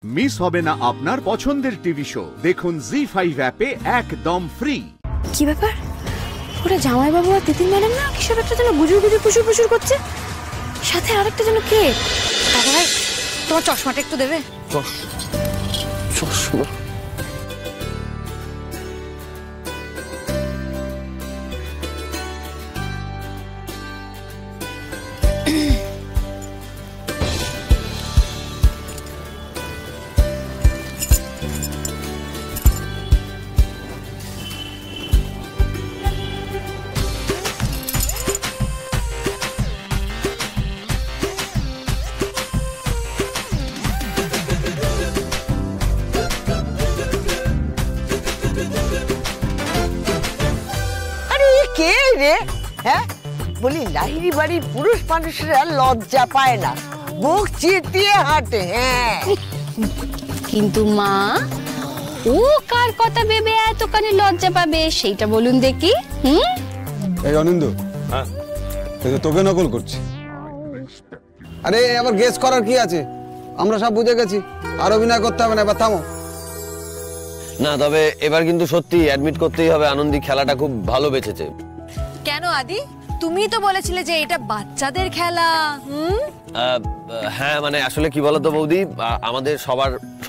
Miss হবে না আপনার পছন্দের টিভি শো। দেখুন জি5 অ্যাপে একদম ফ্রি। কি ব্যাপার, ওরা জামাইবাবু আর তিতির ম্যাডাম না কিসব একটা যেন গুজুর গুজুর পুষুর পুষুর করছে, সাথে আরেকটা যেন কে। দাদা ভাই, তোমার চশমাটা একটু দেবে? চশমা? কে রে? হ্যাঁ বলি, লাহিড়ি বাড়ির পুরুষ মানুষরা লজ্জা পায় না, বুক চিতিয়ে হাঁটে। হ্যাঁ কিন্তু মা, ও কার কথা ভেবে এতখানি লজ্জা পাবে সেইটা বলুন দেখি। এই অনিন্দ, হ্যাঁ তোকে নকল করছি। আরে আবার গেস করার কি আছে, আমরা সব বুঝে গেছি, আর অভিনয় করতে হবে না, এবার থামো। না, তবে এবার কিন্তু সত্যি অ্যাডমিট করতেই হবে, আনন্দী খেলাটা খুব ভালো বেঁচেছে। কেন আদি, তুমি তো বলেছিলে যে এটা বাচ্চাদের খেলা। হ্যাঁ মানে আসলে কি বলতো বৌদি, আমাদের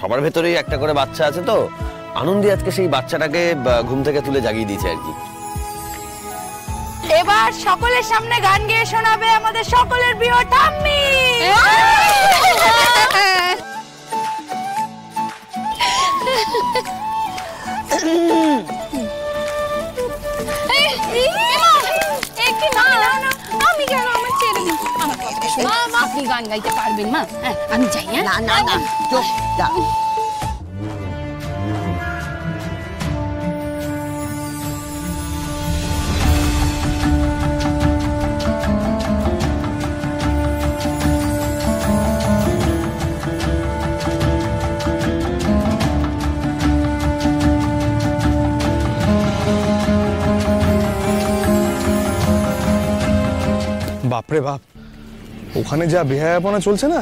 সবার ভেতরেই একটা করে বাচ্চা আছে, তো আনন্দী আজকে সেই বাচ্চাটাকে ঘুম থেকে তুলে জাগিয়ে দিয়েছে আর কি। এবার সকলের সামনে গান গেয়ে শোনাবে আমাদের সকলের প্রিয় ঠাম্মি। আপনি গান গাইতে পারবেন মা? আমি যাই। না না না, চুপ যা। বাপরে বাপ, ওখানে যা বেহায়াপনা চলছে না,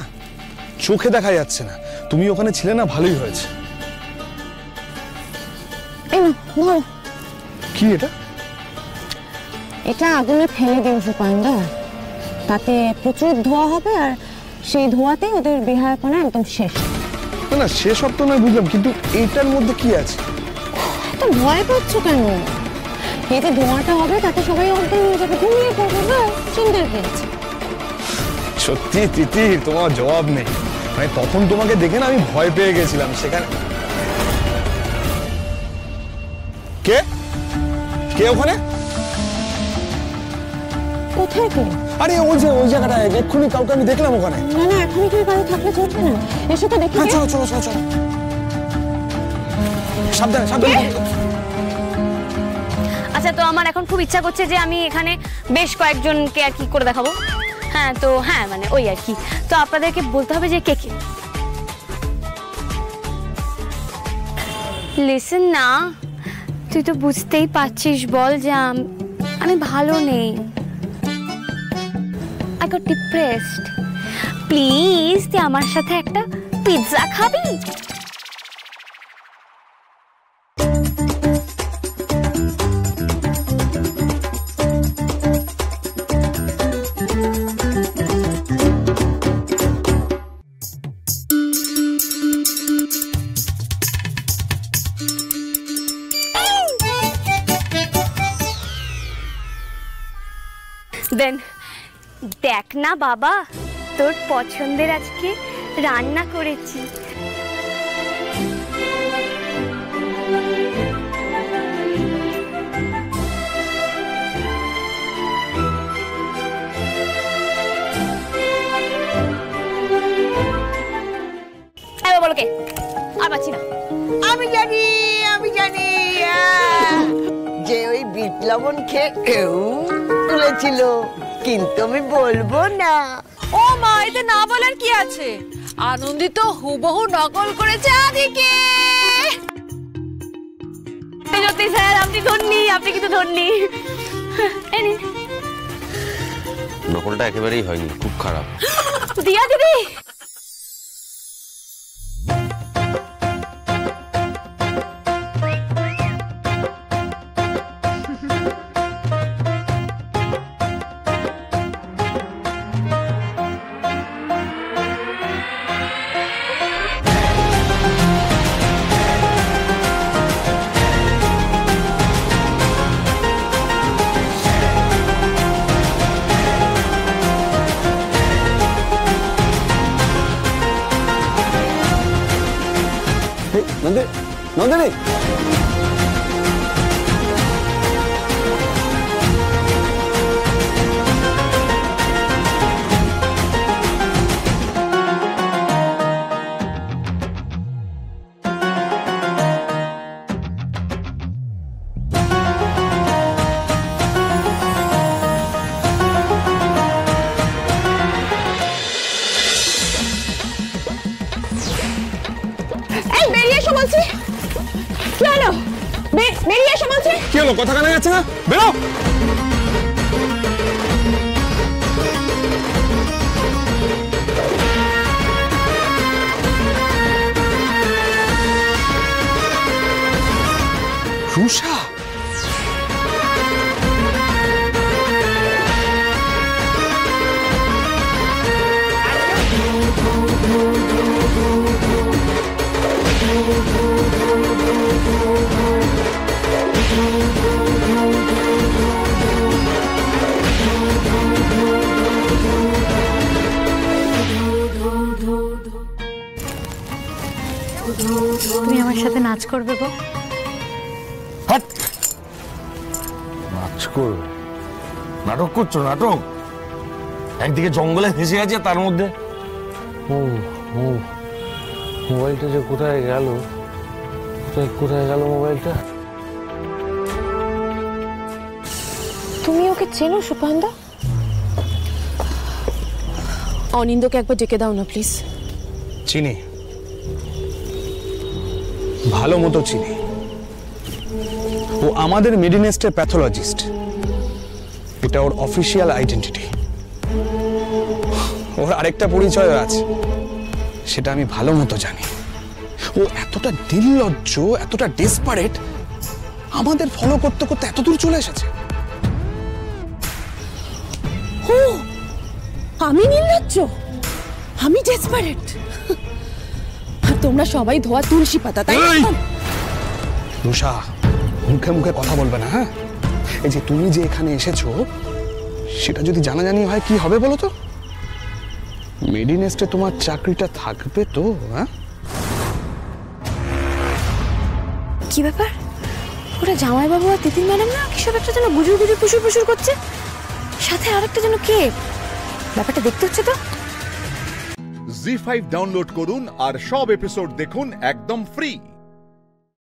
চোখে দেখা যাচ্ছে না। তুমি ওখানে ছিলে না, ভালোই হয়েছে। কি এটা? এটা আগুনে ফেলে দিও সুকান্ত, তাতে প্রচুর ধোঁয়া হবে, আর সেই ধোঁয়াতেই ওদের বেহায়াপনা একদম শেষ। না না, সেসব তো নয় বুঝলাম, কিন্তু এইটার মধ্যে কি আছে? তো ভয় পাচ্ছ কেন? এতে ধোঁয়াটা হবে, তাতে সবাই অজ্ঞান হয়ে যাবে, ঘুমিয়ে পড়বে, না চিন্তার কি আছে? সত্যি তিতির, তোমার জবাব নেই। মানে তখন তোমাকে দেখে না আমি ভয় পেয়ে গেছিলাম। সেখানে কে কে ওখানে? কোথায় কে? আরে ওই জায়গাটায় এক্ষুনি কাউকে আমি দেখলাম ওখানে। না না, এখনই কেউ কারো থাকলে চলবে না, এসো তো দেখি। চলো চলো চলো চলো, সাবধানে সাবধানে। আচ্ছা, তো আমার এখন খুব ইচ্ছা করছে যে আমি এখানে বেশ কয়েকজনকে আর কি করে দেখাবো। হ্যাঁ তো হ্যাঁ মানে ওই আর কি, তো আপনাদেরকে বলতে হবে যে কে কে। লিসেন না, তুই তো বুঝতেই পারছিস, বল যে আমি ভালো নেই, আই গট ডিপ্রেসড। প্লিজ তুই আমার সাথে একটা পিৎজা খাবি? দেখ না বাবা, তোর পছন্দের আজকে রান্না করেছি। বলো কে? আর পাচ্ছি না। আমি জানি যে ওই বিট লবণ খেয়ে কেউ তুলেছিল, কিন্তু আমি বলবো না। ও মা, এতে না বলার কি আছে? আনন্দিত হুবহু নকল করেছে আদিকে। সত্যি স্যার, আপনি ধন্যি, আপনি কিন্তু ধন্যি। নকলটা একেবারেই হয়নি, খুব খারাপ। দিয়া দিদি নন্দিনী এই বেরিয়ে এসো বলছি। কি হলো? বেরিয়ে এসো বলছি। কি হলো, কথা কানে যাচ্ছে না? বেরো। রুষা, তুমি আমার সাথে নাচ করবে গো? নাচ করবে? নাটক করছো? নাটক? একদিকে জঙ্গলে ফেসে আছে, তার মধ্যে মোবাইলটা যে কোথায় গেল, কোথায় গেল মোবাইলটা? তুমি ওকে চেনো সুপানদা? অনিন্দকে একবার ডেকে দাও না প্লিজ। চিনি, ভালো মতো চিনি। ও আমাদের মেডিনেস্টের প্যাথোলজিস্ট, এটা ওর অফিসিয়াল আইডেন্টিটি। ওর আরেকটা পরিচয় আছে, সেটা আমি ভালো মতো জানি। ও এতটা নির্লজ্জ, এতটা ডেসপারেট, আমাদের ফলো করতে করতে এত দূর চলে এসেছে। ও, আমি নির্লজ্জ, আমি ডেসপারেট, আর তোমরা সবাই ধোয়া তুলসী পাতা, তাই না? রুষা, মুখে মুখে কথা বলবে না, হ্যাঁ? এই যে তুমি যে এখানে এসেছো, সেটা যদি জানাজানি হয় কি হবে বলো তো? মেডিনেস্টে তোমার চাকরিটা থাকবে তো? হ্যাঁ, কি ব্যাপার? ওরা জামাইবাবু আর তিতির ম্যাডাম না কিসব একটা যেন গুজুর গুজুর পুশুর পুশুর করছে, সাথে আরেকটা যেন কে? ব্যাপারটা দেখতে হচ্ছে তো। জি5 ডাউনলোড করুন আর সব এপিসোড দেখুন একদম ফ্রি।